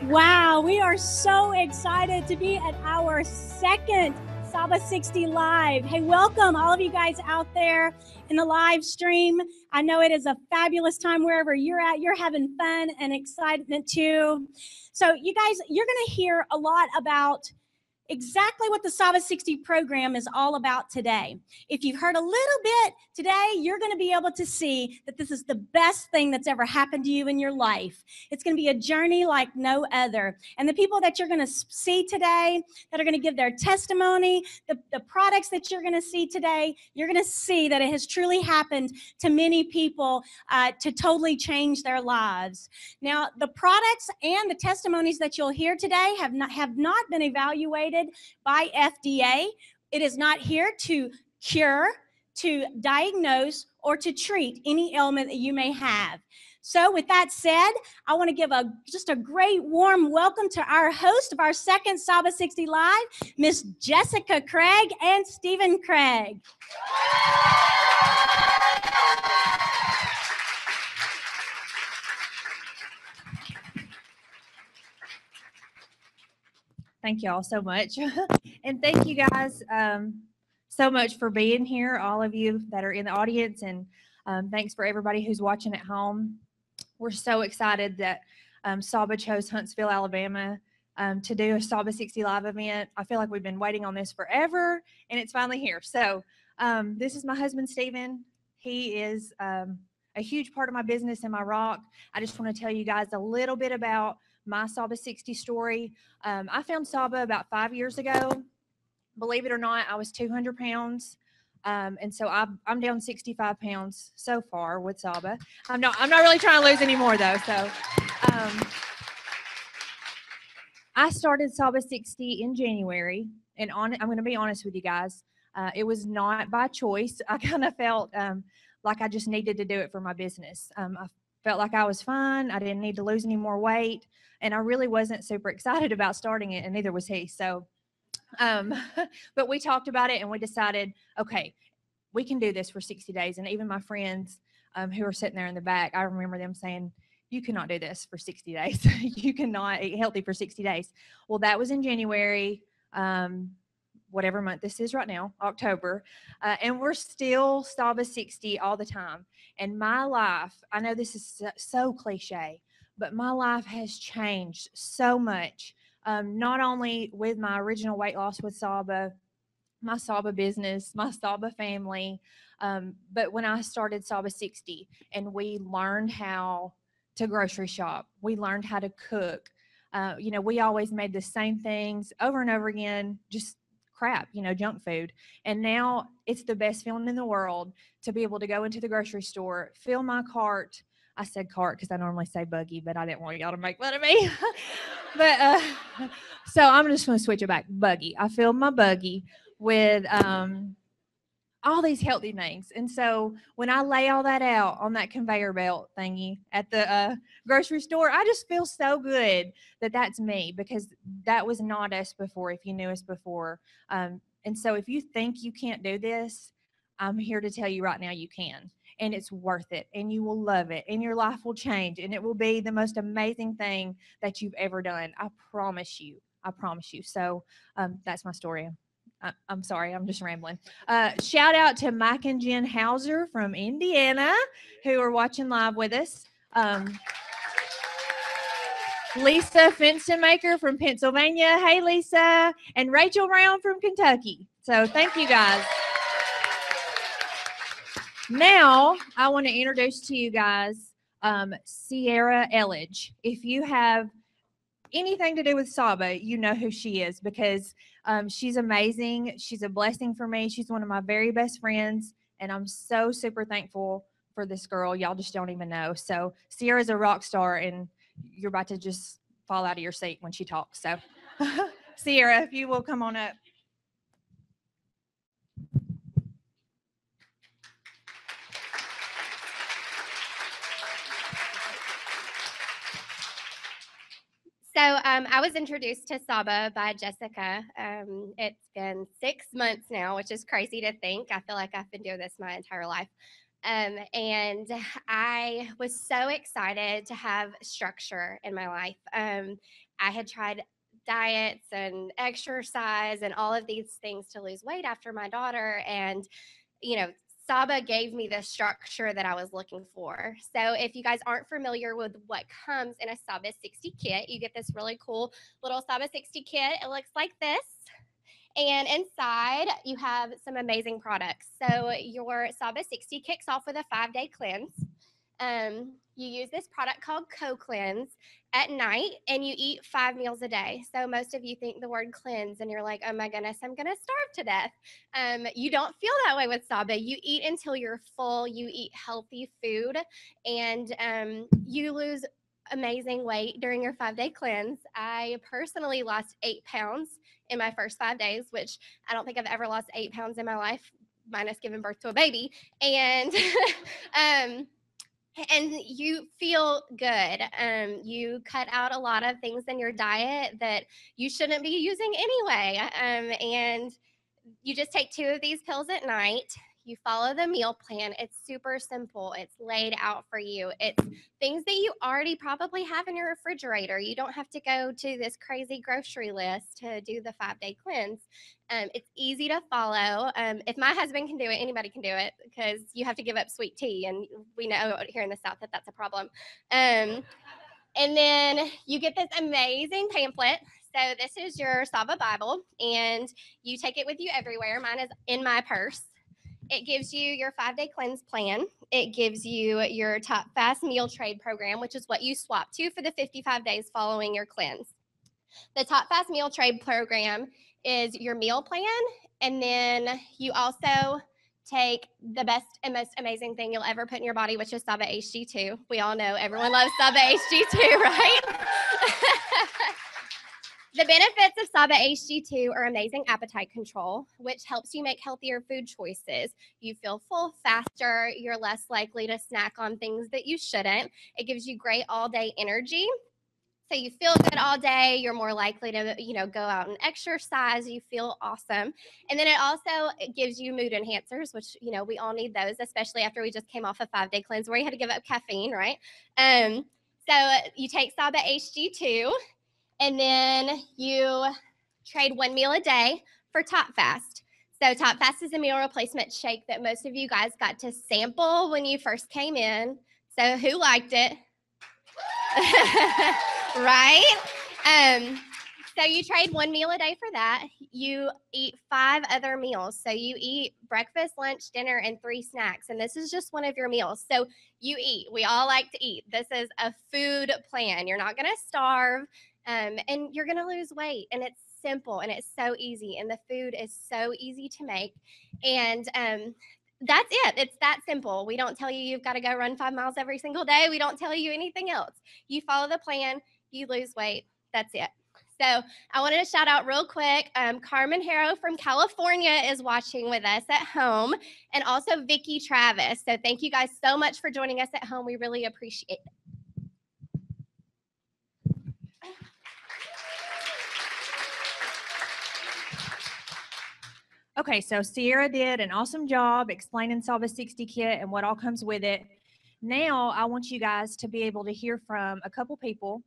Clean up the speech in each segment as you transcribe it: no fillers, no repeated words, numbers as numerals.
Wow, we are so excited to be at our second Saba 60 Live. Hey, welcome all of you guys out there in the live stream. I know it is a fabulous time wherever you're at. You're having fun and excitement too. So you guys, you're going to hear a lot about exactly what the Saba 60 program is all about today. If you've heard a little bit today, you're going to be able to see that this is the best thing that's ever happened to you in your life. It's going to be a journey like no other. And the people that you're going to see today that are going to give their testimony, the products that you're going to see today, you're going to see that it has truly happened to many people to totally change their lives. Now, the products and the testimonies that you'll hear today have not been evaluated by FDA. It is not here to cure, to diagnose, or to treat any ailment that you may have. So with that said, I want to give just a great warm welcome to our host of our second Saba 60 Live, Miss Jessica Craig and Stephen Craig. Thank you all so much. And thank you guys so much for being here, all of you that are in the audience, and thanks for everybody who's watching at home. We're so excited that Saba chose Huntsville, Alabama to do a Saba 60 Live event. I feel like we've been waiting on this forever, and it's finally here. So this is my husband, Stephen. He is a huge part of my business and my rock. I just want to tell you guys a little bit about my Saba 60 story. I found Saba about 5 years ago. Believe it or not, I was 200 pounds. And so I'm down 65 pounds so far with Saba. I'm not really trying to lose any more though. So I started Saba 60 in January, and I'm going to be honest with you guys. It was not by choice. I kind of felt like I just needed to do it for my business. I felt like I was fine. I didn't need to lose any more weight, and I really wasn't super excited about starting it, and neither was he. So, but we talked about it, and we decided, okay, we can do this for 60 days. And even my friends who are sitting there in the back, I remember them saying, you cannot do this for 60 days. You cannot eat healthy for 60 days. Well, that was in January, whatever month this is right now, October, and we're still Saba 60 all the time. And my life, I know this is so cliche, but my life has changed so much, not only with my original weight loss with Saba, my Saba business, my Saba family, but when I started Saba 60 and we learned how to grocery shop, we learned how to cook. We always made the same things over and over again, just crap, junk food. And now it's the best feeling in the world to be able to go into the grocery store, fill my cart. I said cart because I normally say buggy, but I didn't want y'all to make fun of me. But so I'm just going to switch it back. Buggy. I filled my buggy with all these healthy things. And so when I lay all that out on that conveyor belt thingy at the grocery store, I just feel so good that that's me, because that was not us before, if you knew us before. And so if you think you can't do this, I'm here to tell you right now you can. And it's worth it, and you will love it, and your life will change, and it will be the most amazing thing that you've ever done. I promise you. I promise you. So that's my story. I'm sorry, I'm just rambling. Shout out to Mike and Jen Hauser from Indiana who are watching live with us. Lisa Fenstenmaker from Pennsylvania. Hey, Lisa. And Rachel Brown from Kentucky. So thank you guys. Now, I want to introduce to you guys Sierra Elledge. If you have anything to do with Saba, you know who she is, because she's amazing. She's a blessing for me. She's one of my very best friends, and I'm so super thankful for this girl. Y'all just don't even know. So Sierra's a rock star, and you're about to just fall out of your seat when she talks. So Sierra, if you will come on up. So I was introduced to Saba by Jessica. It's been 6 months now, which is crazy to think. I feel like I've been doing this my entire life. And I was so excited to have structure in my life. I had tried diets and exercise and all of these things to lose weight after my daughter. And, Saba gave me the structure that I was looking for. So if you guys aren't familiar with what comes in a Saba 60 kit, you get this really cool little Saba 60 kit. It looks like this. And inside, you have some amazing products. So your Saba 60 kicks off with a 5-day cleanse. You use this product called Co-Cleanse at night, and you eat 5 meals a day. So most of you think the word cleanse, and you're like, oh my goodness, I'm going to starve to death. You don't feel that way with Saba. You eat until you're full. You eat healthy food, and you lose amazing weight during your 5-day cleanse. I personally lost 8 pounds in my first 5 days, which I don't think I've ever lost 8 pounds in my life, minus giving birth to a baby. And and you feel good. You cut out a lot of things in your diet that you shouldn't be using anyway. And you just take 2 of these pills at night. You follow the meal plan. It's super simple. It's laid out for you. It's things that you already probably have in your refrigerator. You don't have to go to this crazy grocery list to do the 5-day cleanse. It's easy to follow. If my husband can do it, anybody can do it, because you have to give up sweet tea, and we know here in the South that that's a problem. And then you get this amazing pamphlet. So this is your Saba Bible, and you take it with you everywhere. Mine is in my purse. It gives you your 5-day cleanse plan. It gives you your Top Fast Meal Trade program, which is what you swap to for the 55 days following your cleanse. The Top Fast Meal Trade program is your meal plan, and then you also take the best and most amazing thing you'll ever put in your body, which is Saba HG2. We all know everyone loves Saba HG2, right? The benefits of Saba HG2 are amazing appetite control, which helps you make healthier food choices. You feel full faster. You're less likely to snack on things that you shouldn't. It gives you great all-day energy. So you feel good all day. You're more likely to, go out and exercise. You feel awesome. And then it gives you mood enhancers, which, we all need those, especially after we just came off a 5-day cleanse where you had to give up caffeine, right? So you take Saba HG2, and then you trade 1 meal a day for Top Fast. So Top Fast is a meal replacement shake that most of you guys got to sample when you first came in. So who liked it? Right? So you trade 1 meal a day for that. You eat 5 other meals. So you eat breakfast, lunch, dinner, and 3 snacks. And this is just one of your meals. So you eat. We all like to eat. This is a food plan. You're not going to starve, and you're going to lose weight. And it's simple, and it's so easy. And the food is so easy to make. And that's it. It's that simple. We don't tell you you've got to go run 5 miles every single day. We don't tell you anything else. You follow the plan, you lose weight. That's it. So I wanted to shout out real quick. Carmen Harrow from California is watching with us at home, and also Vicki Travis. So thank you guys so much for joining us at home. We really appreciate it. Okay, so Sierra did an awesome job explaining Saba 60 kit and what all comes with it. Now I want you guys to be able to hear from a couple people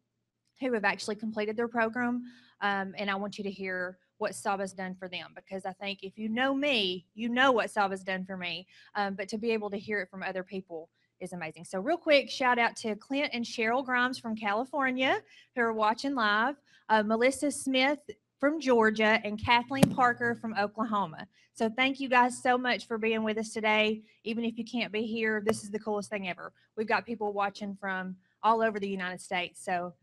who have actually completed their program, and I want you to hear what Saba's done for them, because I think if you know me, you know what Saba's done for me, but to be able to hear it from other people is amazing. So real quick, shout out to Clint and Cheryl Grimes from California who are watching live, Melissa Smith from Georgia, and Kathleen Parker from Oklahoma. So thank you guys so much for being with us today. Even if you can't be here, this is the coolest thing ever. We've got people watching from all over the United States. So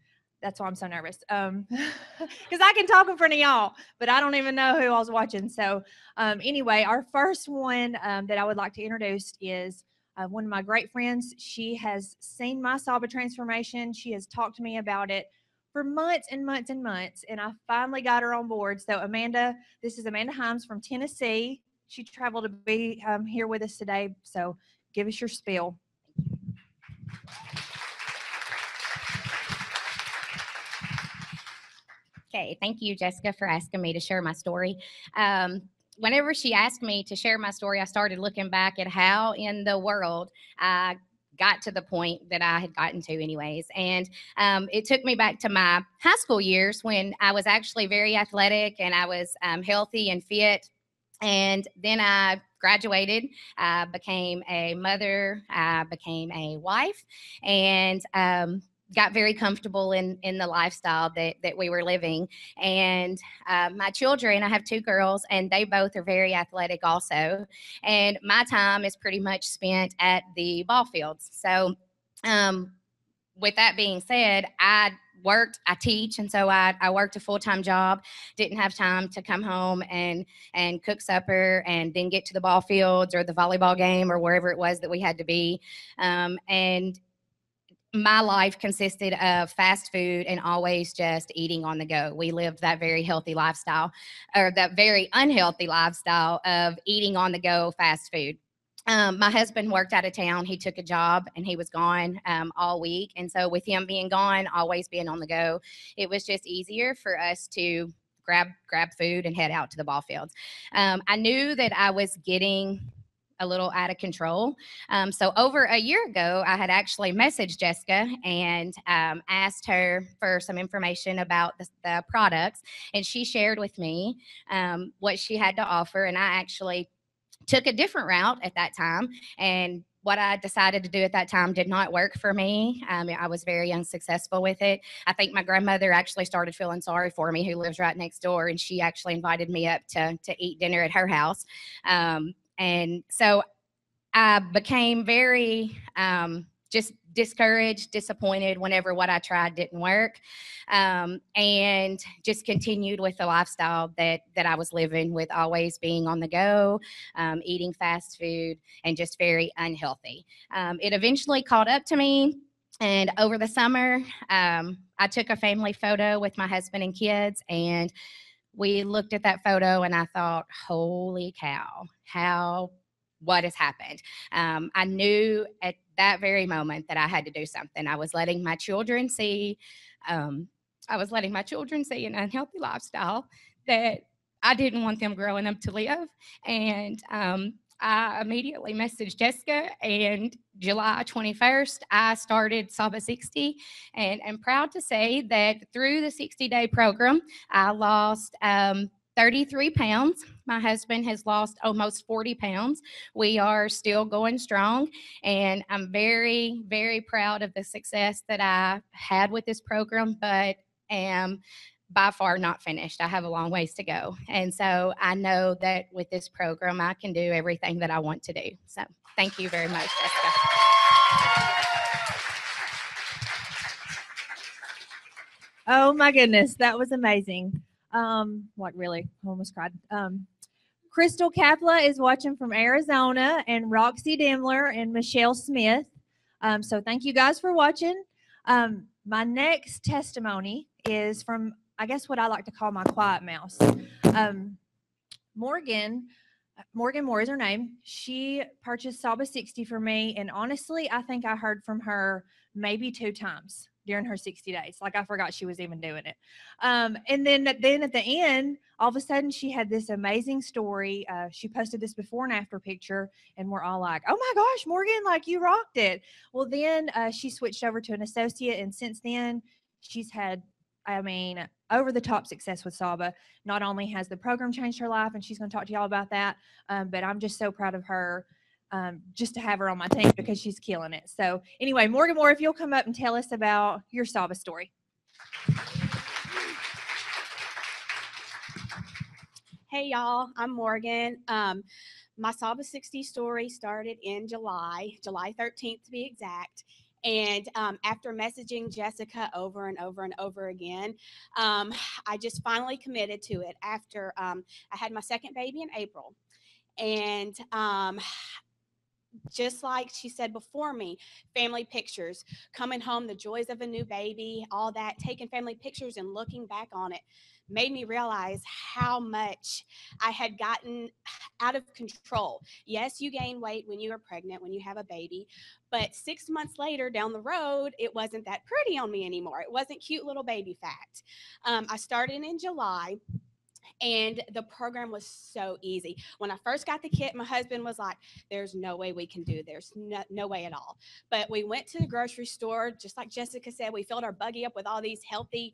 that's why I'm so nervous. Because I can talk in front of y'all, but I don't even know who all's watching. So anyway, our first one that I would like to introduce is one of my great friends. She has seen my Saba transformation. She has talked to me about it for months and months and months, and I finally got her on board. So Amanda, this is Amanda Himes from Tennessee. She traveled to be here with us today. So give us your spiel. Okay, thank you, Jessica, for asking me to share my story. Whenever she asked me to share my story, I started looking back at how in the world I got to the point that I had gotten to anyways. And it took me back to my high school years when I was actually very athletic and I was healthy and fit. And then I graduated, I became a mother, I became a wife, and got very comfortable in the lifestyle that we were living. And my children, I have 2 girls, and they both are very athletic also. And my time is pretty much spent at the ball fields. So with that being said, I teach, and so I worked a full-time job, didn't have time to come home and cook supper and then get to the ball fields or the volleyball game or wherever it was that we had to be. And my life consisted of fast food and always just eating on the go. We lived that very healthy lifestyle, or that very unhealthy lifestyle of eating on the go fast food. My husband worked out of town. He took a job and he was gone all week. And so with him being gone, always being on the go, it was just easier for us to grab food and head out to the ball fields. I knew that I was getting a little out of control. So over a year ago, I had actually messaged Jessica and asked her for some information about the products. And she shared with me what she had to offer. And I actually took a different route at that time. And what I decided to do at that time did not work for me. I was very unsuccessful with it. I think my grandmother actually started feeling sorry for me, who lives right next door, and she actually invited me up to eat dinner at her house. And so I became very just discouraged, disappointed whenever what I tried didn't work, and just continued with the lifestyle that I was living, with always being on the go, eating fast food, and just very unhealthy. It eventually caught up to me. And over the summer, I took a family photo with my husband and kids, and we looked at that photo and I thought, holy cow, what has happened? I knew at that very moment that I had to do something. I was letting my children see an unhealthy lifestyle that I didn't want them growing up to live. And I immediately messaged Jessica, and July 21st, I started Saba 60. And I'm proud to say that through the 60-day program, I lost 33 pounds. My husband has lost almost 40 pounds. We are still going strong, and I'm very, very proud of the success that I had with this program, but am by far not finished. I have a long ways to go. And so I know that with this program, I can do everything that I want to do. So thank you very much, Jessica. Oh my goodness, that was amazing. Really? I almost cried. Crystal Kapla is watching from Arizona, and Roxy Demler and Michelle Smith. So thank you guys for watching. My next testimony is from, I guess, what I like to call my quiet mouse. Morgan Moore is her name. She purchased Saba 60 for me, and honestly, I think I heard from her maybe 2 times during her 60 days. Like, I forgot she was even doing it. And then at the end, all of a sudden, she had this amazing story. She posted this before and after picture, and we're all like, oh my gosh, Morgan, like, you rocked it. Well, then she switched over to an associate, and since then, she's had, over the top success with Saba. Not only has the program changed her life, and she's going to talk to y'all about that, but I'm just so proud of her just to have her on my team because she's killing it. So anyway, Morgan Moore, if you'll come up and tell us about your Saba story. Hey y'all, I'm Morgan. My Saba 60 story started in July 13th to be exact. And after messaging Jessica over and over and over again, I just finally committed to it after I had my second baby in April. And just like she said before me, family pictures, coming home, the joys of a new baby, all that, taking family pictures and looking back on it made me realize how much I had gotten out of control. Yes, you gain weight when you are pregnant, when you have a baby, but 6 months later down the road, it wasn't that pretty on me anymore. It wasn't cute little baby fat. I started in July. And the program was so easy. When I first got the kit, my husband was like, there's no way we can do this. No way at all. But we went to the grocery store, just like Jessica said, we filled our buggy up with all these healthy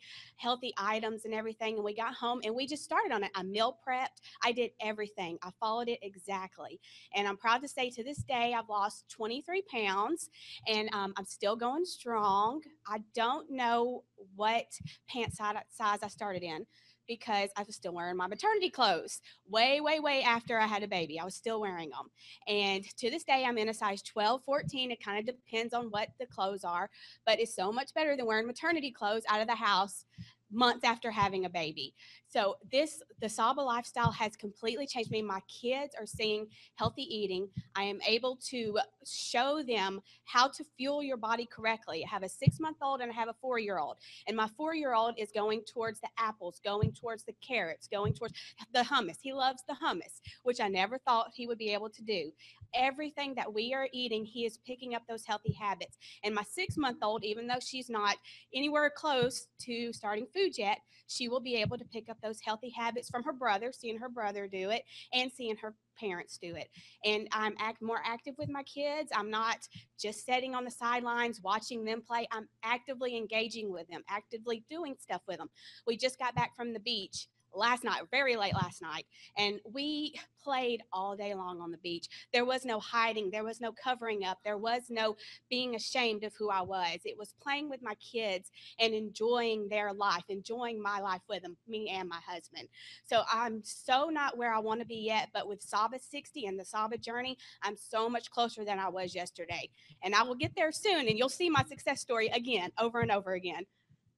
items and everything. And we got home and we just started on it. I meal prepped. I did everything. I followed it exactly. And I'm proud to say to this day, I've lost 23 pounds and I'm still going strong. I don't know what pant size I started in, because I was still wearing my maternity clothes way after I had a baby. I was still wearing them. And to this day, I'm in a size 12, 14. It kind of depends on what the clothes are, but it's so much better than wearing maternity clothes out of the house months after having a baby. So the Saba lifestyle has completely changed me. My kids are seeing healthy eating. I am able to show them how to fuel your body correctly. I have a 6-month-old and I have a 4-year-old. And my 4-year-old is going towards the apples, going towards the carrots, going towards the hummus. He loves the hummus, which I never thought he would be able to do. Everything that we are eating, he is picking up those healthy habits. And my 6-month-old, even though she's not anywhere close to starting food yet, she will be able to pick up those healthy habits from her brother, seeing her brother do it and seeing her parents do it. And I'm more active with my kids. I'm not just sitting on the sidelines watching them play. I'm actively engaging with them, actively doing stuff with them. We just got back from the beach last night, very late last night, and we played all day long on the beach. There was no hiding, there was no covering up, there was no being ashamed of who I was. It was playing with my kids and enjoying their life, enjoying my life with them, me and my husband. So I'm so not where I want to be yet, but with Saba 60 and the Saba journey, I'm so much closer than I was yesterday. And I will get there soon, and you'll see my success story again, over and over again.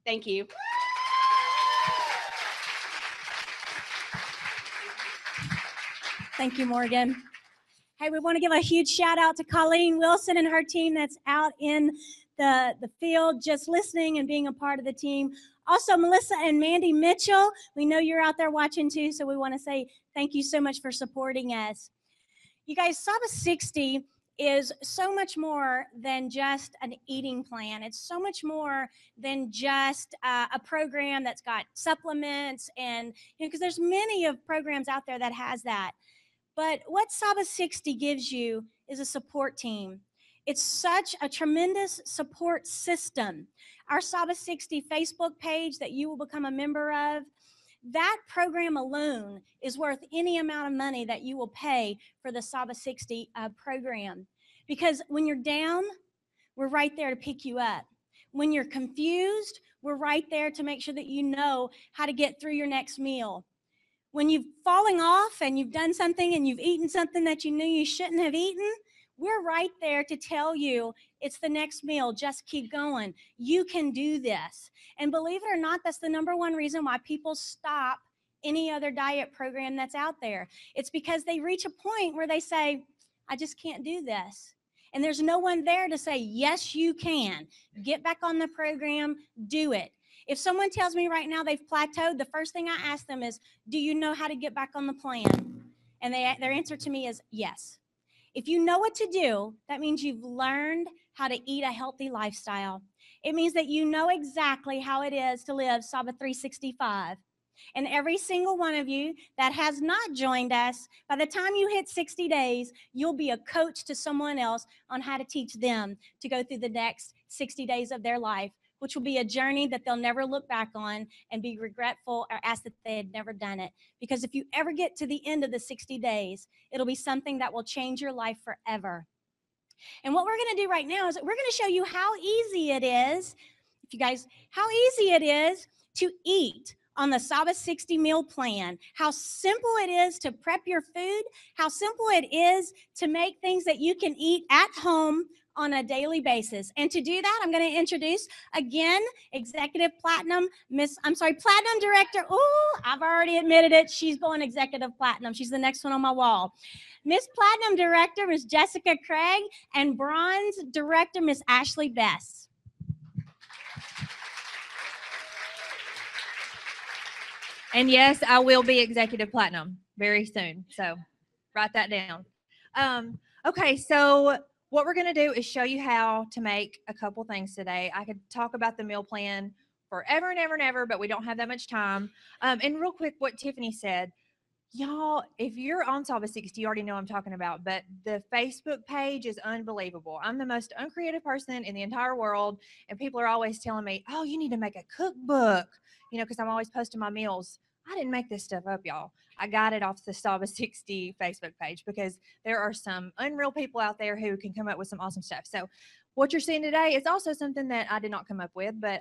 Thank you. Thank you, Morgan. Hey, we want to give a huge shout out to Colleen Wilson and her team that's out in the field just listening and being a part of the team. Also, Melissa and Mandy Mitchell, we know you're out there watching too, so we want to say thank you so much for supporting us. You guys, Saba 60 is so much more than just an eating plan. It's so much more than just a program that's got supplements and, because there's many of programs out there that has that. But what Saba 60 gives you is a support team. It's such a tremendous support system. Our Saba 60 Facebook page that you will become a member of, that program alone is worth any amount of money that you will pay for the Saba 60 program. Because when you're down, we're right there to pick you up. When you're confused, we're right there to make sure that you know how to get through your next meal. When you've fallen off and you've done something and you've eaten something that you knew you shouldn't have eaten, we're right there to tell you it's the next meal. Just keep going. You can do this. And believe it or not, that's the #1 reason why people stop any other diet program that's out there. It's because they reach a point where they say, I just can't do this. And there's no one there to say, yes, you can. Get back on the program, do it. If someone tells me right now they've plateaued, the first thing I ask them is, do you know how to get back on the plan? And their answer to me is yes. If you know what to do, that means you've learned how to eat a healthy lifestyle. It means that you know exactly how it is to live Saba 365. And every single one of you that has not joined us, by the time you hit 60 days, you'll be a coach to someone else on how to teach them to go through the next 60 days of their life, which will be a journey that they'll never look back on and be regretful or ask that they had never done it. Because if you ever get to the end of the 60 days, it'll be something that will change your life forever. And what we're going to do right now is we're going to show you how easy it is, how easy it is to eat on the Saba 60 meal plan, how simple it is to prep your food, how simple it is to make things that you can eat at home on a daily basis. And to do that, I'm going to introduce again, Platinum Director. Oh, I've already admitted it. She's going Executive Platinum. She's the next one on my wall. Miss Platinum Director, Miss Jessica Craig, and Bronze Director, Miss Ashley Bess. And yes, I will be Executive Platinum very soon. So write that down. Okay, so what we're going to do is show you how to make a couple things today. I could talk about the meal plan forever and ever and ever, but we don't have that much time. And real quick, what Tiffany said, y'all, if you're on Saba 60, you already know what I'm talking about, but the Facebook page is unbelievable. I'm the most uncreative person in the entire world, and people are always telling me, oh, you need to make a cookbook, because I'm always posting my meals. I didn't make this stuff up, y'all. I got it off the Saba 60 Facebook page because there are some unreal people out there who can come up with some awesome stuff. So what you're seeing today is also something that I did not come up with, but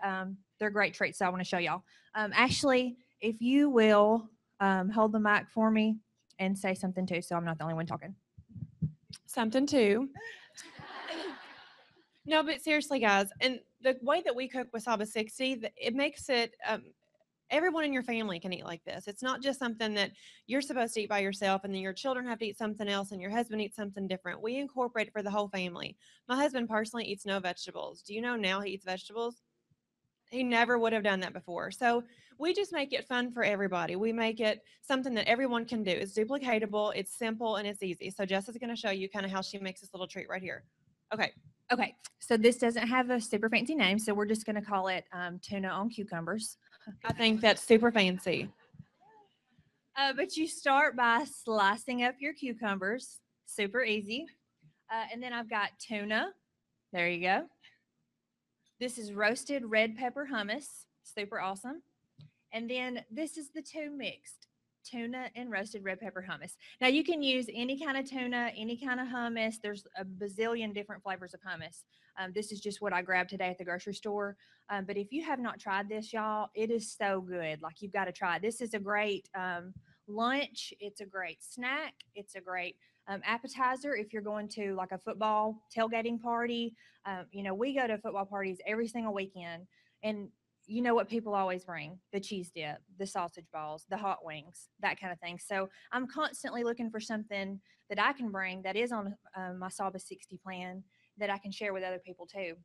they're great treats, so I want to show y'all. Ashley, if you will hold the mic for me and say something too, so I'm not the only one talking. Something too. No, but seriously, guys, and the way that we cook with Saba 60, it makes it everyone in your family can eat like this. It's not just something that you're supposed to eat by yourself and then your children have to eat something else and your husband eats something different. We incorporate it for the whole family. My husband personally eats no vegetables. Do you know now he eats vegetables? He never would have done that before. So we just make it fun for everybody. We make it something that everyone can do. It's duplicatable, it's simple, and it's easy. So Jess is going to show you kind of how she makes this little treat right here. Okay, so this doesn't have a super fancy name, so we're just going to call it tuna on cucumbers. I think that's super fancy. But you start by slicing up your cucumbers. Super easy. And then I've got tuna. There you go. This is roasted red pepper hummus. Super awesome. And then this is the two mixed, tuna and roasted red pepper hummus. Now you can use any kind of tuna, any kind of hummus. There's a bazillion different flavors of hummus. This is just what I grabbed today at the grocery store. But if you have not tried this, y'all, it is so good. Like, you've got to try it. This is a great lunch. It's a great snack. It's a great appetizer if you're going to like a football tailgating party. We go to football parties every single weekend, and you know what people always bring: the cheese dip, the sausage balls, the hot wings, that kind of thing. So I'm constantly looking for something that I can bring that is on my Saba 60 plan that I can share with other people too.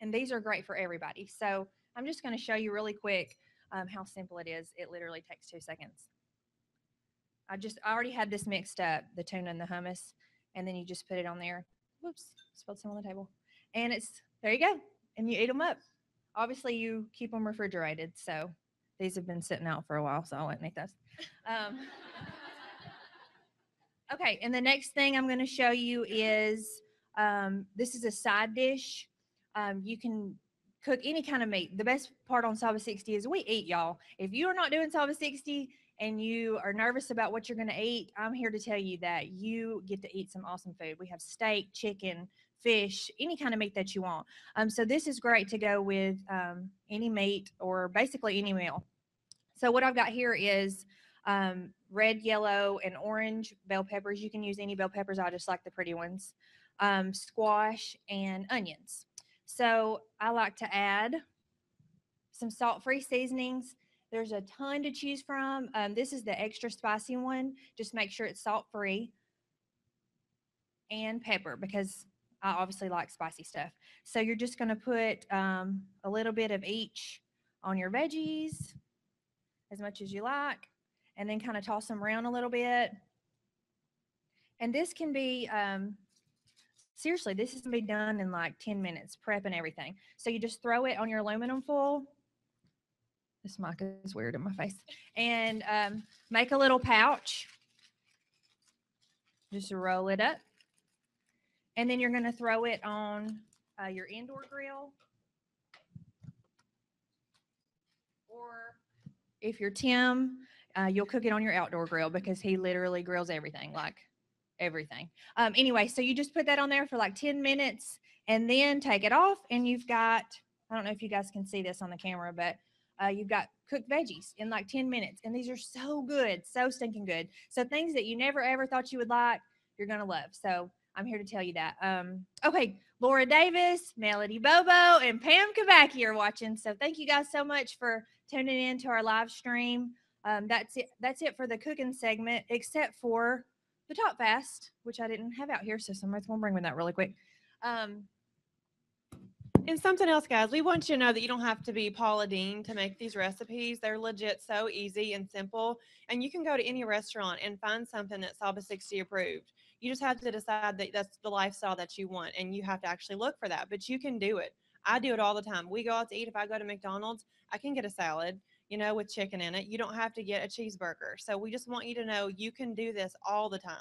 And these are great for everybody. So I'm just going to show you really quick how simple it is. It literally takes 2 seconds. I already had this mixed up, the tuna and the hummus, and then you just put it on there. Whoops, spilled some on the table. And there you go. And you eat them up. Obviously, you keep them refrigerated, so these have been sitting out for a while, so I wouldn't eat those. Okay, and the next thing I'm going to show you is this is a side dish. You can cook any kind of meat. The best part on Saba 60 is we eat, y'all. If you are not doing Saba 60 and you are nervous about what you're going to eat, I'm here to tell you that you get to eat some awesome food. We have steak, chicken, fish, any kind of meat that you want. So this is great to go with any meat or basically any meal. So what I've got here is red, yellow, and orange bell peppers. You can use any bell peppers. I just like the pretty ones. Squash and onions. So I like to add some salt-free seasonings. There's a ton to choose from. This is the extra spicy one. Just make sure it's salt-free. And pepper, because I obviously like spicy stuff. So you're just going to put a little bit of each on your veggies, as much as you like, and then kind of toss them around a little bit. And this can be, seriously, this can be done in like 10 minutes, prep and everything. So you just throw it on your aluminum foil. This mic is weird in my face. And make a little pouch. Just roll it up. And then you're going to throw it on your indoor grill. Or if you're Tim, you'll cook it on your outdoor grill because he literally grills everything, like everything. Anyway, so you just put that on there for like 10 minutes and then take it off, and you've got, I don't know if you guys can see this on the camera, but you've got cooked veggies in like 10 minutes. And these are so good, so stinking good. So things that you never ever thought you would like, you're going to love. So I'm here to tell you that. Okay, Laura Davis, Melody Bobo, and Pam Kabaki are watching. So thank you guys so much for tuning in to our live stream. That's it. That's it for the cooking segment, except for the top fast, which I didn't have out here. So somebody's going to bring me that really quick. And something else, guys, we want you to know that you don't have to be Paula Deen to make these recipes. They're legit so easy and simple. And you can go to any restaurant and find something that's Saba 60 approved. You just have to decide that that's the lifestyle that you want, and you have to actually look for that. But you can do it. I do it all the time. We go out to eat. If I go to McDonald's, I can get a salad, with chicken in it. You don't have to get a cheeseburger. So we just want you to know you can do this all the time.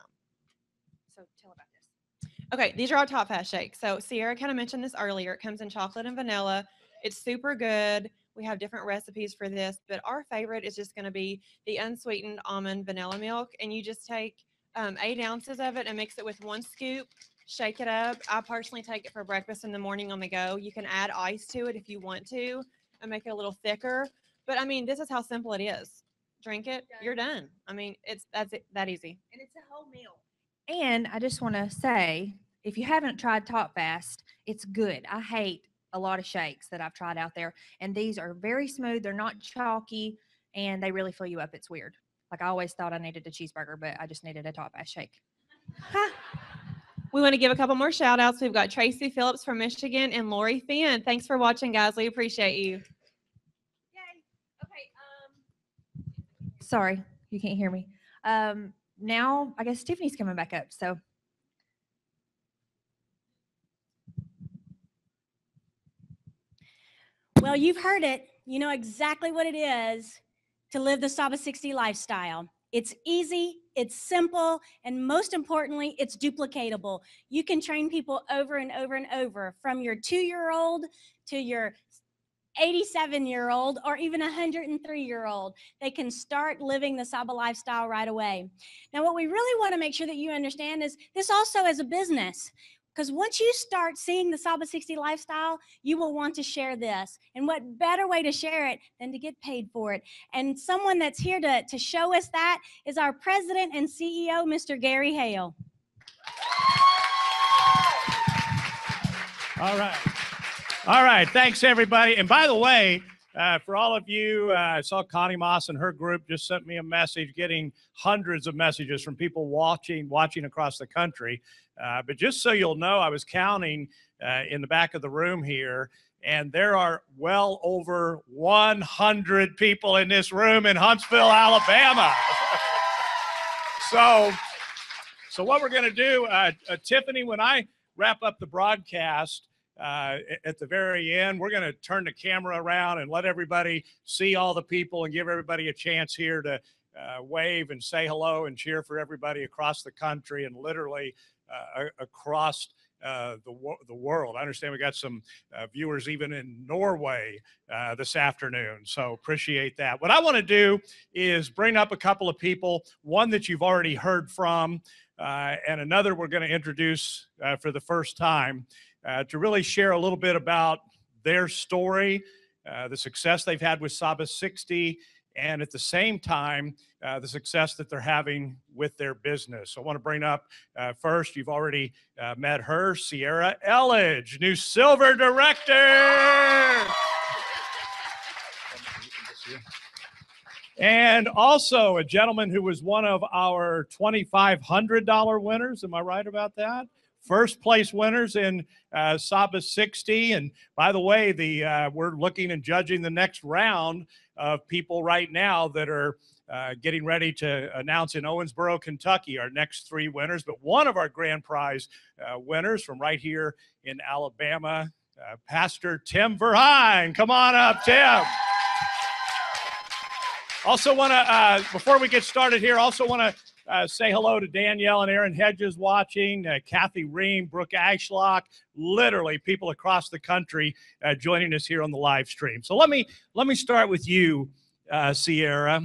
So tell about this. Okay, these are our top fast shakes. So Sierra kind of mentioned this earlier. It comes in chocolate and vanilla. It's super good. We have different recipes for this, but our favorite is just going to be the unsweetened almond vanilla milk. And you just take 8 ounces of it and mix it with 1 scoop. Shake it up. I personally take it for breakfast in the morning on the go. You can add ice to it if you want to and make it a little thicker. But I mean, this is how simple it is. Drink it, you're done. I mean, that's it, that easy. And it's a whole meal. And I just want to say, if you haven't tried Top Fast, it's good. I hate a lot of shakes that I've tried out there, and these are very smooth. They're not chalky, and they really fill you up. It's weird. Like, I always thought I needed a cheeseburger, but I just needed a Top Fast shake. We want to give a couple more shout outs. We've got Tracy Phillips from Michigan and Lori Finn. Thanks for watching, guys. We appreciate you. Yay. Okay. Sorry, you can't hear me. Now I guess Tiffany's coming back up. So Well, you've heard it. You know exactly what it is to live the Saba 60 lifestyle. It's easy, it's simple, and most importantly, it's duplicatable. You can train people over and over and over, from your 2-year-old to your 87-year-old or even 103-year-old. They can start living the Saba lifestyle right away. Now, what we really want to make sure that you understand is this also as a business. Because once you start seeing the Saba 60 lifestyle, you will want to share this. And what better way to share it than to get paid for it? And someone that's here to show us that is our president and CEO, Mr. Gary Hale. All right. All right. Thanks, everybody. And by the way, for all of you, I saw Connie Moss and her group just sent me a message, getting hundreds of messages from people watching across the country. But just so you'll know, I was counting in the back of the room here, and there are well over 100 people in this room in Huntsville, Alabama. So what we're going to do, Tiffany, when I wrap up the broadcast, at the very end, we're going to turn the camera around and let everybody see all the people and give everybody a chance here to wave and say hello and cheer for everybody across the country and literally across the world. I understand we got some viewers even in Norway this afternoon, so appreciate that. What I want to do is bring up a couple of people, one that you've already heard from, and another we're going to introduce for the first time. To really share a little bit about their story, the success they've had with Saba 60, and at the same time, the success that they're having with their business. So I want to bring up first, you've already met her, Sierra Elledge, new Silver Director. And also a gentleman who was one of our $2,500 winners. Am I right about that? First place winners in Saba 60. And by the way, we're looking and judging the next round of people right now that are getting ready to announce in Owensboro, Kentucky, our next 3 winners. But one of our grand prize winners from right here in Alabama, Pastor Tim Verheyen. Come on up, Tim. Also want to, before we get started here, also want to say hello to Danielle and Aaron Hedges watching, Kathy Ream, Brooke Ashlock, literally people across the country joining us here on the live stream. So let me start with you, Sierra.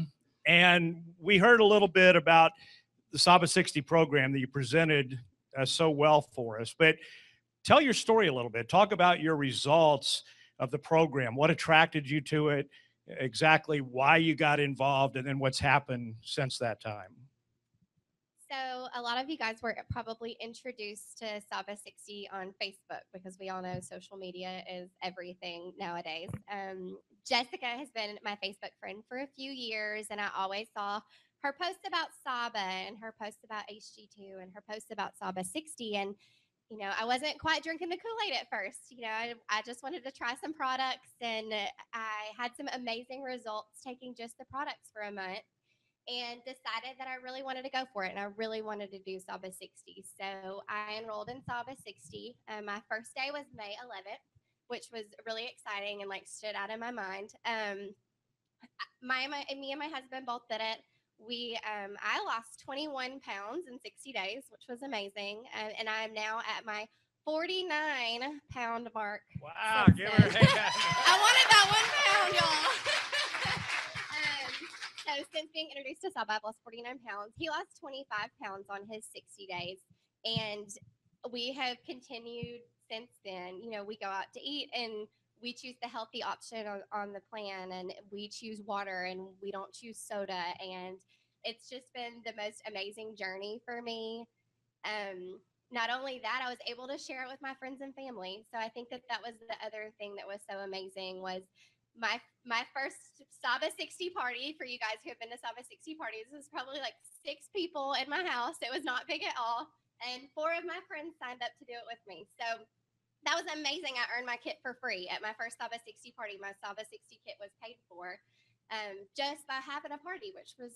And we heard a little bit about the Saba 60 program that you presented so well for us. But tell your story a little bit. Talk about your results of the program. What attracted you to it? Exactly why you got involved, and then what's happened since that time. So a lot of you guys were probably introduced to Saba 60 on Facebook, because we all know social media is everything nowadays. Jessica has been my Facebook friend for a few years, and I always saw her posts about Saba and her posts about HG2 and her posts about Saba 60. And, I wasn't quite drinking the Kool-Aid at first. I just wanted to try some products, and I had some amazing results taking just the products for a month, and decided that I really wanted to go for it, and I really wanted to do Saba 60. So I enrolled in Saba 60. My first day was May 11th. which was really exciting and like stood out in my mind. Me and my husband both did it. I lost 21 pounds in 60 days, which was amazing. And I'm now at my 49-pound mark. Wow, since give then. her a hand. I wanted that 1 pound, y'all. So since being introduced to Saba, I've lost 49 pounds. He lost 25 pounds on his 60 days. And we have continued since then. You know, we go out to eat and we choose the healthy option on the plan, and we choose water and we don't choose soda. And it's just been the most amazing journey for me. Not only that, I was able to share it with my friends and family. So I think that was the other thing that was so amazing was my first Saba 60 party. For you guys who have been to Saba 60 parties, it was probably like 6 people in my house. It was not big at all. And 4 of my friends signed up to do it with me. So that was amazing. I earned my kit for free at my first Saba 60 party. My Saba 60 kit was paid for just by having a party, which was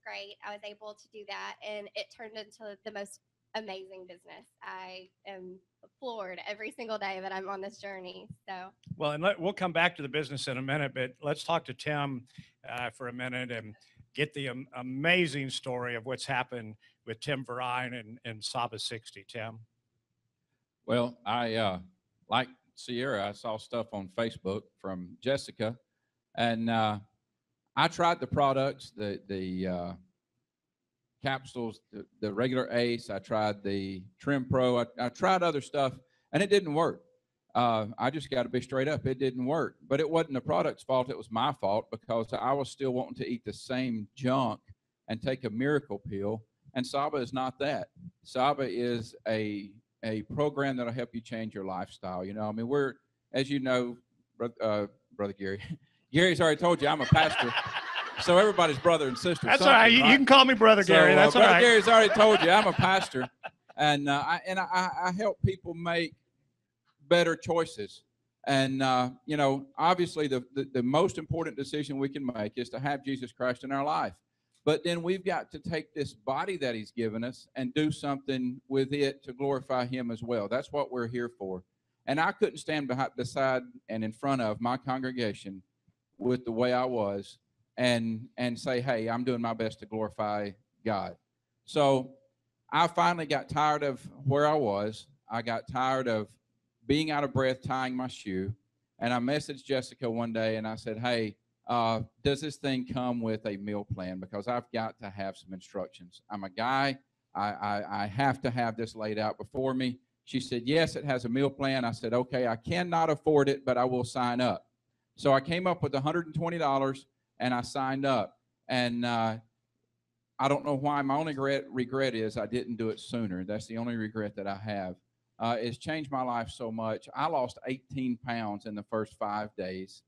great. I was able to do that, and it turned into the most amazing business. I am floored every single day that I'm on this journey. So Well, and we'll come back to the business in a minute, but let's talk to Tim for a minute and get the amazing story of what's happened with Tim Verine and Saba 60. Tim. Well, I like Sierra. I saw stuff on Facebook from Jessica, and I tried the products, the capsules, the regular Ace. I tried the Trim Pro. I tried other stuff, and it didn't work. I just got to be straight up. It didn't work. But it wasn't the product's fault. It was my fault because I was still wanting to eat the same junk and take a miracle pill. And Saba is not that. Saba is a program that'll help you change your lifestyle. You know, I mean, we're, as you know, Brother Gary, Gary's already told you I'm a pastor. So everybody's brother and sister. That's all right. You can call me Brother Gary. That's all Brother right. Gary's already told you I'm a pastor, and I help people make better choices. And you know, obviously, the most important decision we can make is to have Jesus Christ in our life. But then we've got to take this body that He's given us and do something with it to glorify Him as well. That's what we're here for. And I couldn't stand beside and in front of my congregation with the way I was and say, hey, I'm doing my best to glorify God. So I finally got tired of where I was. I got tired of being out of breath tying my shoe. And I messaged Jessica one day and I said, hey, does this thing come with a meal plan? Because I've got to have some instructions. I'm a guy. I have to have this laid out before me. She said, yes, it has a meal plan. I said, okay, I cannot afford it, but I will sign up. So I came up with $120 and I signed up. And I don't know why. My only regret is I didn't do it sooner. That's the only regret that I have. It's changed my life so much. I lost 18 pounds in the first 5 days.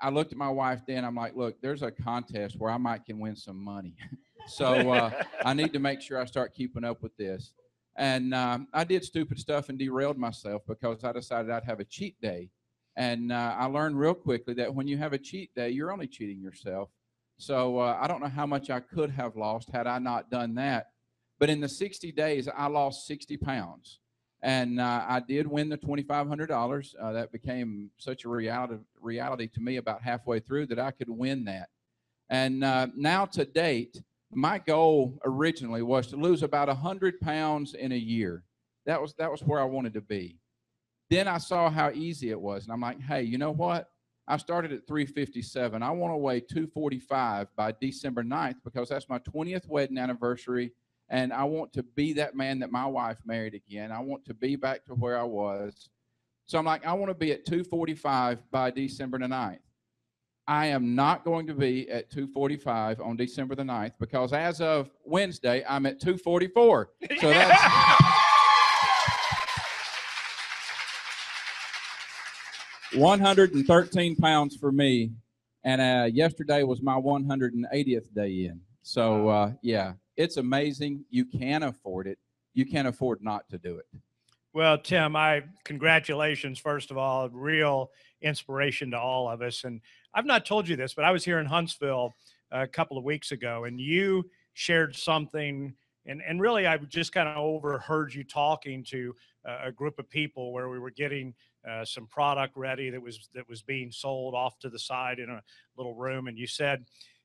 I looked at my wife then. I'm like, look, there's a contest where I can win some money. So I need to make sure I start keeping up with this. And I did stupid stuff and derailed myself because I decided I'd have a cheat day. And I learned real quickly that when you have a cheat day, you're only cheating yourself. So I don't know how much I could have lost had I not done that. But in the 60 days, I lost 60 pounds. And I did win the $2,500. That became such a reality to me about halfway through that I could win that. And now to date, my goal originally was to lose about 100 pounds in a year. That was where I wanted to be. Then I saw how easy it was. And I'm like, hey, you know what? I started at 357. I want to weigh 245 by December 9th because that's my 20th wedding anniversary. And I want to be that man that my wife married again. I want to be back to where I was. So I'm like, I want to be at 245 by December the 9th. I am not going to be at 245 on December the 9th because as of Wednesday, I'm at 244. So that's 113 pounds for me. And yesterday was my 180th day in. So, yeah, it's amazing. You can afford it. You can't afford not to do it. Well, Tim, congratulations, first of all, real inspiration to all of us. And I've not told you this, but I was here in Huntsville a couple of weeks ago, and you shared something And really, I just kind of overheard you talking to a group of people where we were getting some product ready that was being sold off to the side in a little room, and you said,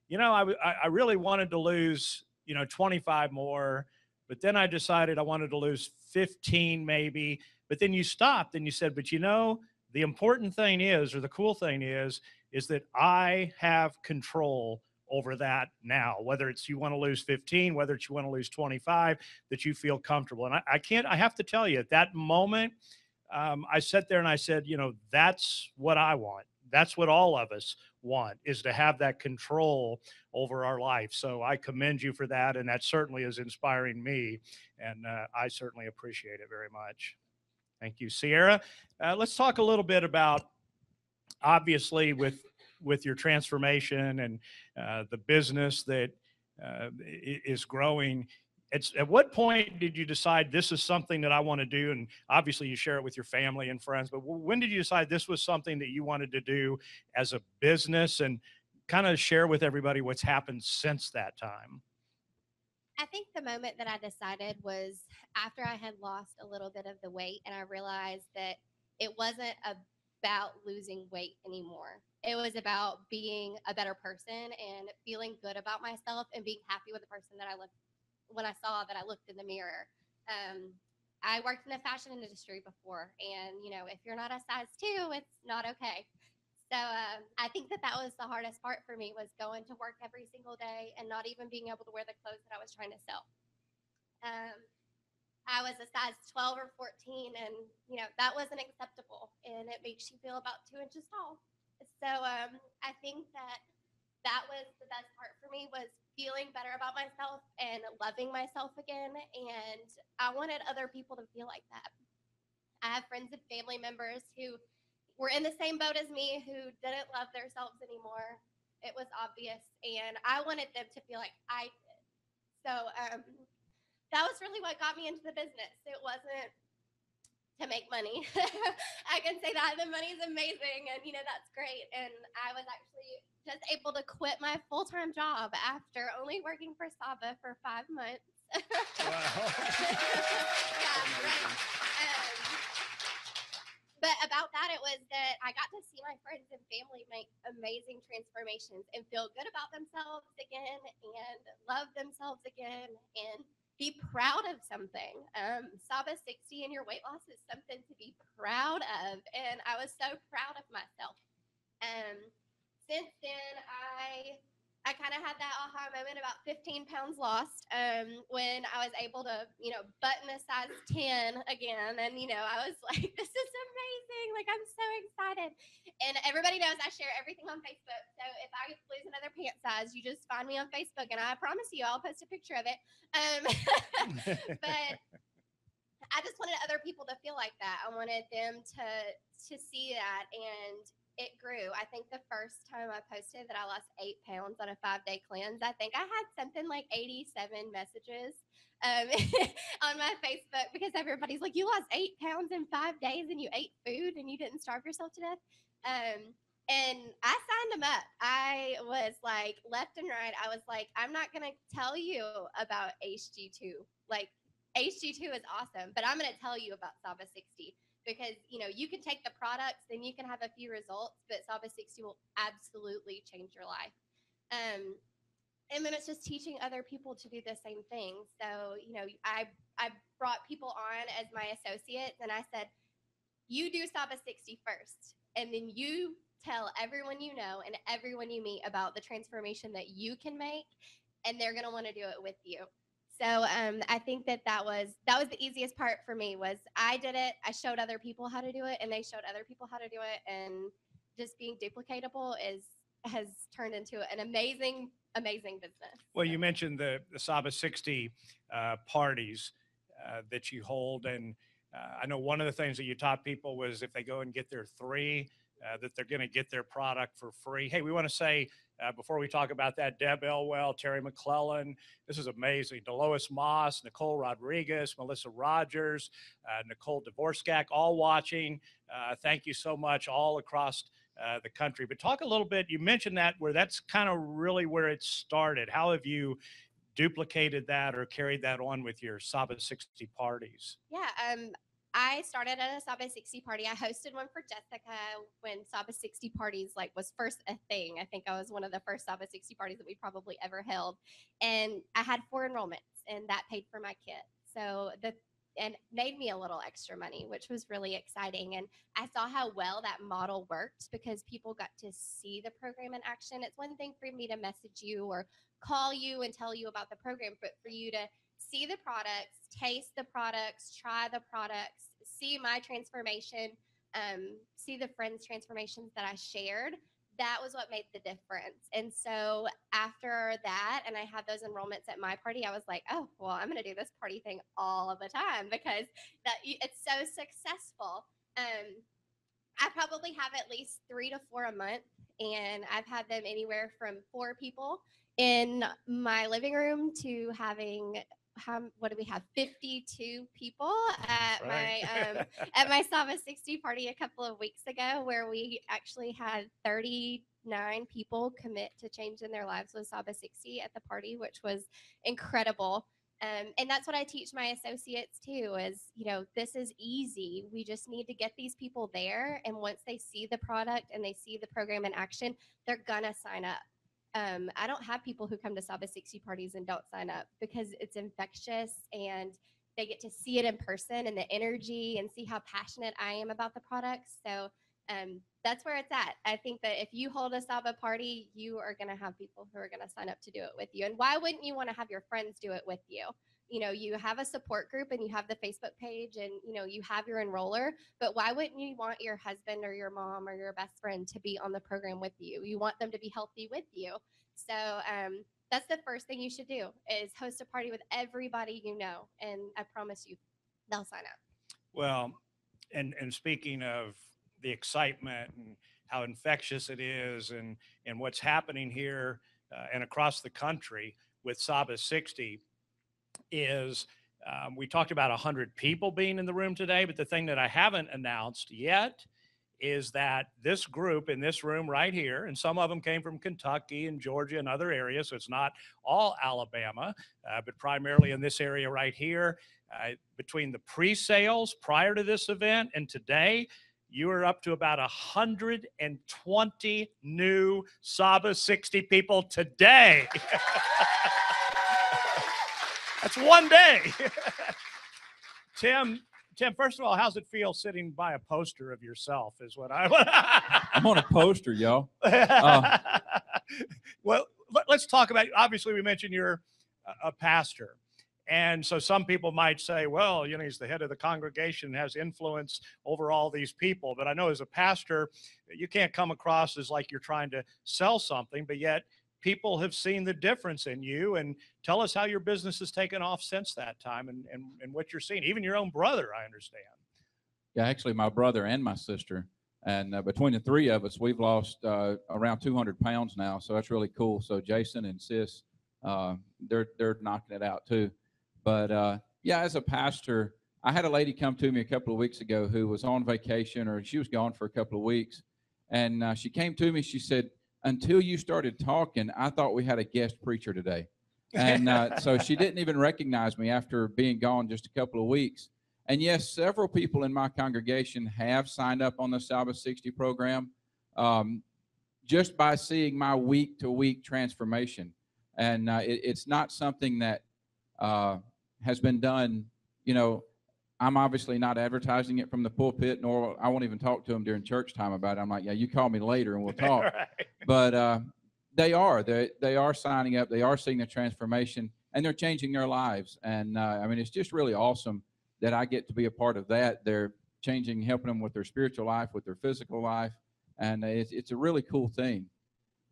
you know, I really wanted to lose, you know, 25 more, but then I decided I wanted to lose 15 maybe, but then you stopped and you said, but you know, the important thing is, or the cool thing is that I have control over that now, whether it's you want to lose 15, whether it's you want to lose 25, that you feel comfortable. And I have to tell you, at that moment, I sat there and I said, you know, that's what I want. That's what all of us want, is to have that control over our life. So I commend you for that. And that certainly is inspiring me. And I certainly appreciate it very much. Thank you, Sierra. Let's talk a little bit about, obviously, with your transformation and the business that is growing. At what point did you decide this is something that I want to do? And obviously you share it with your family and friends, but when did you decide this was something that you wanted to do as a business, and kind of share with everybody what's happened since that time? I think the moment that I decided was after I had lost a little bit of the weight, and I realized that it wasn't about losing weight anymore. It was about being a better person and feeling good about myself and being happy with the person that I looked when I saw that I looked in the mirror. I worked in the fashion industry before, and you know, if you're not a size 2, it's not okay. So I think that was the hardest part for me, was going to work every single day and not even being able to wear the clothes that I was trying to sell. I was a size 12 or 14, and you know, that wasn't acceptable, and it makes you feel about 2 inches tall. So I think that was the best part for me, was feeling better about myself and loving myself again. And I wanted other people to feel like that. I have friends and family members who were in the same boat as me, who didn't love themselves anymore. It was obvious, and I wanted them to feel like I did. So that was really what got me into the business. It wasn't to make money. I can say that the money is amazing, and you know, that's great. And I was actually just able to quit my full-time job after only working for Saba for 5 months. Wow. Yeah, right. But about that, it was that I got to see my friends and family make amazing transformations and feel good about themselves again and love themselves again and be proud of something. Saba 60 and your weight loss is something to be proud of. And I was so proud of myself. Since then, I kind of had that aha moment about 15 pounds lost, when I was able to, you know, button a size 10 again. And, you know, I was like, this is amazing. Like, I'm so excited. And everybody knows I share everything on Facebook. So if I lose another pant size, you just find me on Facebook, and I promise you I'll post a picture of it. But I just wanted other people to feel like that. I wanted them to see that, and it grew. I think the first time I posted that I lost 8 pounds on a 5-day cleanse, I think I had something like 87 messages on my Facebook, because everybody's like, you lost 8 pounds in 5 days and you ate food and you didn't starve yourself to death. And I signed them up. I was like, left and right, I was like, I'm not going to tell you about HG2. Like, HG2 is awesome, but I'm going to tell you about Saba 60. Because, you know, you can take the products, then you can have a few results, but Saba 60 will absolutely change your life. And then it's just teaching other people to do the same thing. So, you know, I brought people on as my associates, and I said, you do Saba 60 first, and then you tell everyone you know and everyone you meet about the transformation that you can make, and they're going to want to do it with you. So I think that was the easiest part for me, was I did it, I showed other people how to do it, and they showed other people how to do it, and just being duplicatable has turned into an amazing business. Well, you mentioned the Saba 60 parties that you hold, and I know one of the things that you taught people was if they go and get their 3, that they're going to get their product for free. Hey, we want to say, before we talk about that, Deb Elwell, Terry McClellan, this is amazing. Delois Moss, Nicole Rodriguez, Melissa Rogers, Nicole Dvorakak, all watching. Thank you so much, all across the country. But talk a little bit, you mentioned that, where that's kind of really where it started. How have you duplicated that or carried that on with your Saba 60 parties? Yeah, I started at a Saba 60 party. I hosted one for Jessica when Saba 60 parties was first a thing. I think I was one of the first Saba 60 parties that we probably ever held. And I had 4 enrollments, and that paid for my kit. So and made me a little extra money, which was really exciting. And I saw how well that model worked because people got to see the program in action. It's one thing for me to message you or call you and tell you about the program, but for you to see the products, taste the products, try the products, see my transformation, see the friends' transformations that I shared. That was what made the difference. And so after that, and I had those enrollments at my party, I was like, oh, well, I'm going to do this party thing all of the time because it's so successful. I probably have at least 3 to 4 a month, and I've had them anywhere from 4 people in my living room to having what do we have? 52 people at my Saba 60 party a couple of weeks ago, where we actually had 39 people commit to changing their lives with Saba 60 at the party, which was incredible. And that's what I teach my associates too, is, this is easy. We just need to get these people there. And once they see the product and they see the program in action, they're gonna sign up. I don't have people who come to Saba 60 parties and don't sign up because it's infectious and they get to see it in person and the energy and see how passionate I am about the products. So that's where it's at. I think that if you hold a Saba party, you are going to have people who are going to sign up to do it with you. And why wouldn't you want to have your friends do it with you? You have a support group and you have the Facebook page and, you have your enroller, but why wouldn't you want your husband or your mom or your best friend to be on the program with you? You want them to be healthy with you. So that's the first thing you should do, is host a party with everybody you know. And I promise you, they'll sign up. Well, and speaking of the excitement and how infectious it is and what's happening here and across the country with Saba 60 is we talked about 100 people being in the room today, but the thing that I haven't announced yet is that this group in this room right here, and some of them came from Kentucky and Georgia and other areas, so it's not all Alabama, but primarily in this area right here, between the pre-sales prior to this event and today, you are up to about 120 new Saba 60 people today. That's one day. Tim, first of all, how's it feel sitting by a poster of yourself is what I'm on a poster, y'all. Well, let's talk about, obviously we mentioned you're a pastor. And so some people might say, well, he's the head of the congregation, has influence over all these people. But I know as a pastor, you can't come across as like you're trying to sell something, but yet people have seen the difference in you. And tell us how your business has taken off since that time and what you're seeing. Even your own brother, I understand. Yeah, actually, my brother and my sister. And between the 3 of us, we've lost around 200 pounds now. So that's really cool. So Jason and Sis, they're knocking it out too. But yeah, as a pastor, I had a lady come to me a couple of weeks ago who was on vacation, or she was gone for a couple of weeks. And she came to me, she said, until you started talking, I thought we had a guest preacher today. And so she didn't even recognize me after being gone just a couple of weeks. And yes, several people in my congregation have signed up on the Saba 60 program just by seeing my week-to-week transformation. And it's not something that has been done, I'm obviously not advertising it from the pulpit, nor I won't even talk to them during church time about it. I'm like, yeah, you call me later and we'll talk. Right. But they are signing up. They are seeing the transformation, and they're changing their lives. And I mean, it's just really awesome that I get to be a part of that. They're changing, helping them with their spiritual life, with their physical life. And it's a really cool thing.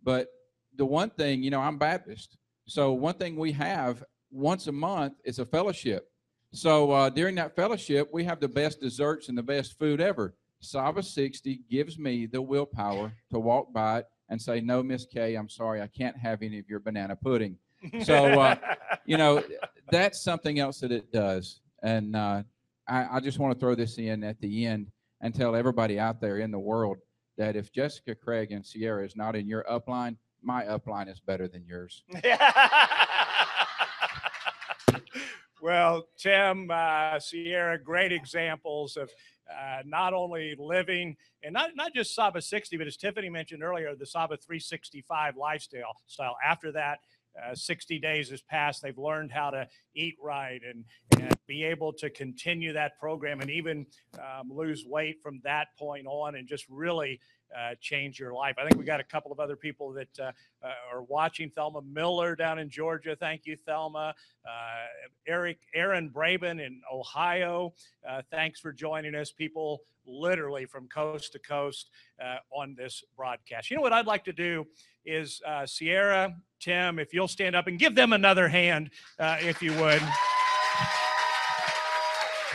But the one thing, I'm Baptist. So one thing we have once a month is a fellowship. So during that fellowship, we have the best desserts and the best food ever. Saba 60 gives me the willpower to walk by it and say, no, Miss Kay, I'm sorry, I can't have any of your banana pudding. So, that's something else that it does. And I just want to throw this in at the end and tell everybody out there in the world that if Jessica, Craig, and Sierra is not in your upline, my upline is better than yours. Well, Tim, Sierra, great examples of not only living and not just Saba 60, but as Tiffany mentioned earlier, the Saba 365 lifestyle. After that, 60 days has passed. They've learned how to eat right and be able to continue that program and even lose weight from that point on and just really change your life. I think we got a couple of other people that are watching. Thelma Miller down in Georgia. Thank you, Thelma. Aaron Braben in Ohio. Thanks for joining us. People literally from coast to coast on this broadcast. You know what I'd like to do is Sierra, Tim, if you'll stand up and give them another hand, if you would.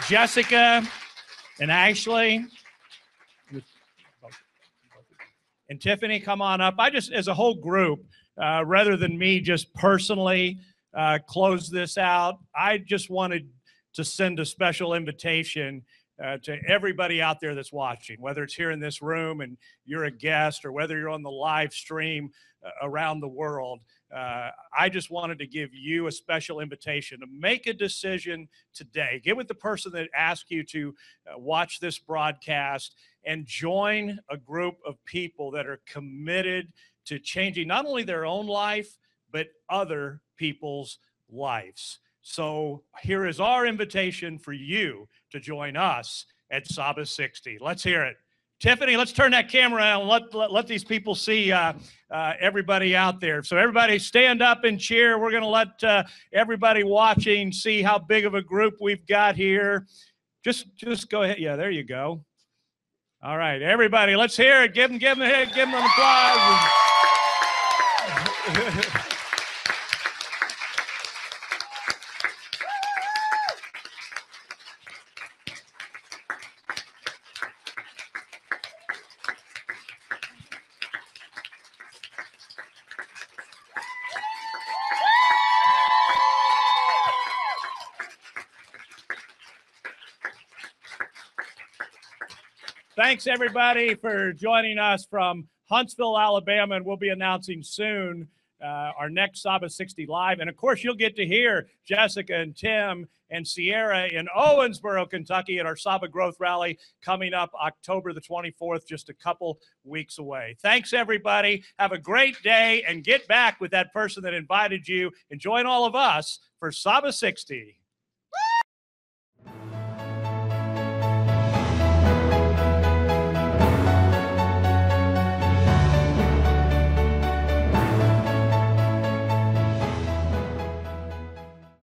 Jessica and Ashley and Tiffany, come on up. I just, as a whole group, rather than me just personally close this out, I just wanted to send a special invitation to everybody out there that's watching, whether it's here in this room and you're a guest or whether you're on the live stream around the world. I just wanted to give you a special invitation to make a decision today. Get with the person that asked you to watch this broadcast and join a group of people that are committed to changing not only their own life, but other people's lives. So here is our invitation for you to join us at Saba 60. Let's hear it. Tiffany, let's turn that camera on and let these people see everybody out there. So everybody stand up and cheer. We're going to let everybody watching see how big of a group we've got here. Just go ahead. Yeah, there you go. All right, everybody, let's hear it. Give them an applause. Thanks, everybody, for joining us from Huntsville, Alabama, and we'll be announcing soon our next Saba 60 Live. And, of course, you'll get to hear Jessica and Tim and Sierra in Owensboro, Kentucky at our Saba Growth Rally coming up October the 24th, just a couple weeks away. Thanks, everybody. Have a great day, and get back with that person that invited you and join all of us for Saba 60.